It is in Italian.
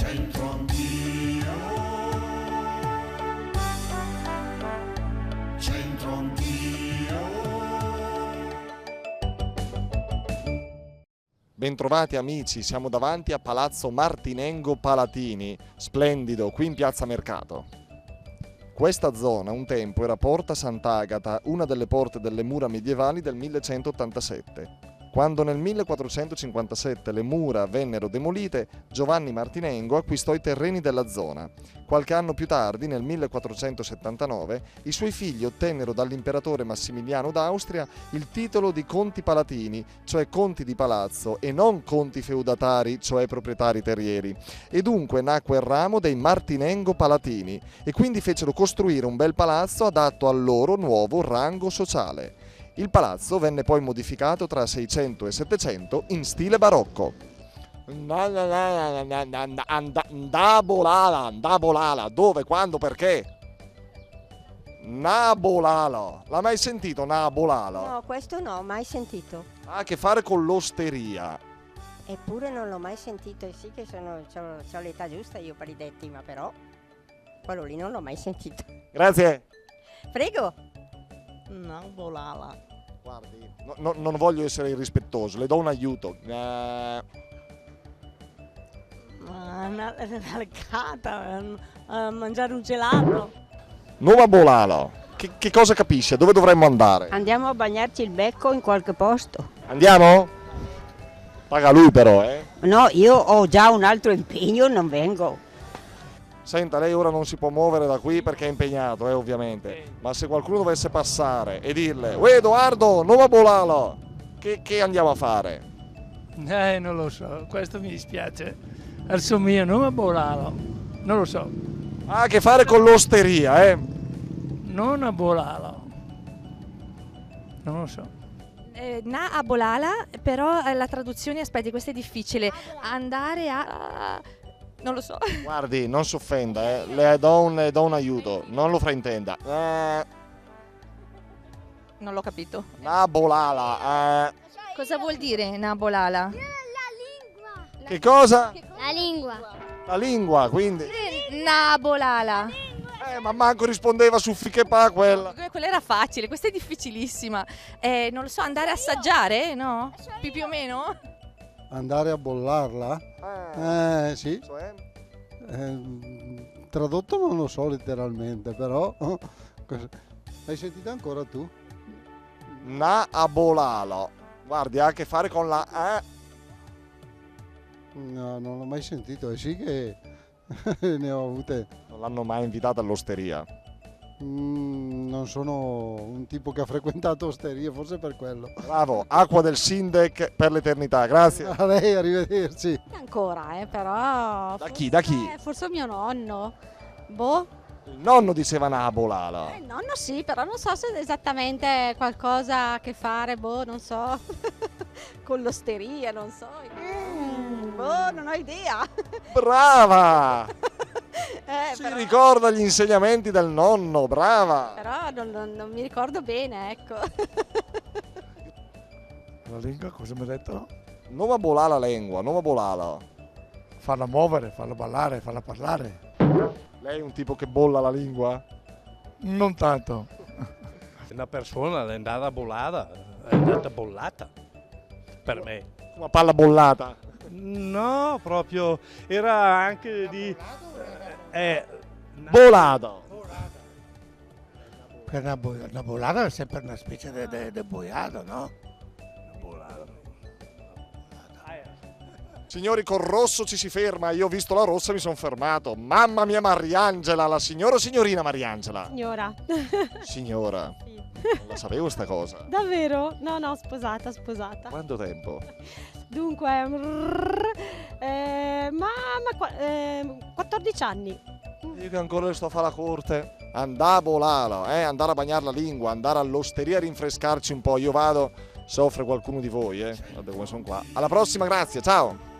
C'entro anch'io, c'entro anch'io. Bentrovati amici, siamo davanti a Palazzo Martinengo Palatini, splendido, qui in Piazza Mercato. Questa zona un tempo era Porta Sant'Agata, una delle porte delle mura medievali del 1187. Quando nel 1457 le mura vennero demolite, Giovanni Martinengo acquistò i terreni della zona. Qualche anno più tardi, nel 1479, i suoi figli ottennero dall'imperatore Massimiliano d'Austria il titolo di conti palatini, cioè conti di palazzo, e non conti feudatari, cioè proprietari terrieri. E dunque nacque il ramo dei Martinengo Palatini, e quindi fecero costruire un bel palazzo adatto al loro nuovo rango sociale. Il palazzo venne poi modificato tra 600 e 700 in stile barocco. Ndabolala, dove, quando, perché? Nabolala, l'ha mai sentito Nabolala? No, questo no, mai sentito. Ha a che fare con l'osteria. Eppure non l'ho mai sentito, e sì che c'ho l'età giusta io per i detti, ma però quello lì non l'ho mai sentito. Grazie. Prego. No, volala. Guardi, non voglio essere irrispettoso, le do un aiuto. Una alcata, mangiare un gelato. Nuova Bolala, che cosa capisce? Dove dovremmo andare? Andiamo a bagnarci il becco in qualche posto. Andiamo? Paga lui però, eh? No, io ho già un altro impegno, non vengo. Senta, lei ora non si può muovere da qui perché è impegnato, ovviamente. Ma se qualcuno dovesse passare e dirle: "Uè Edoardo, nuova Bolala", che andiamo a fare? Non lo so, questo mi dispiace. Assomiglia non a Bolalo, non lo so. Ha a che fare con l'osteria, eh? Non a Bolalo. Non lo so. Na a Bolala, però la traduzione, aspetti, questa è difficile. Andare a... non lo so. Guardi, non si offenda, le do un aiuto, non lo fraintenda. Non l'ho capito. Na Bolala, Cosa vuol dire na Bolala? Che cosa? La lingua. La lingua, quindi. Na Bolala. Ma manco rispondeva su fiche pa quella. Quella era facile, questa è difficilissima. Non lo so, andare a assaggiare, no? Più o meno? Andare a bollarla? Sì. Cioè? Tradotto non lo so letteralmente, però... L'hai sentita ancora tu? Na a Bolala. Guardi, ha a che fare con la No, non l'ho mai sentito, e sì che ne ho avute. Non l'hanno mai invitata all'osteria. Non sono un tipo che ha frequentato osterie, forse per quello. Bravo, acqua del Sindec per l'eternità, grazie. A lei, arrivederci. Ancora, però... Da chi? Da chi? Forse mio nonno. Boh. Il nonno diceva na a Bolala. Il nonno sì, però non so se è esattamente qualcosa a che fare, boh, non so. Con l'osteria, non so. Boh, non ho idea. Brava! Si Però, ricorda gli insegnamenti del nonno, brava! però non mi ricordo bene, ecco. La lingua, cosa mi ha detto? Nuova Bolala lingua, nuova Bolala. Farla muovere, farla ballare, farla parlare. Lei è un tipo che bolla la lingua? Non tanto. Una persona è andata bollata, è andata bollata per me. Una palla bollata? No, proprio era anche di Bolata. Una bollata è sempre una specie di boiato, no? Signori, col rosso ci si ferma, io ho visto la rossa e mi sono fermato. Mamma mia Mariangela, la signora o signorina Mariangela? Signora. Signora, Sì. non la sapevo sta cosa. Davvero? No, sposata. Quanto tempo? Dunque, 14 anni. Io che ancora le sto a fare la corte. Andare a Bolala, andare a bagnare la lingua, andare all'osteria a rinfrescarci un po'. Io vado, soffre qualcuno di voi, guarda come sono qua. Alla prossima, grazie, ciao!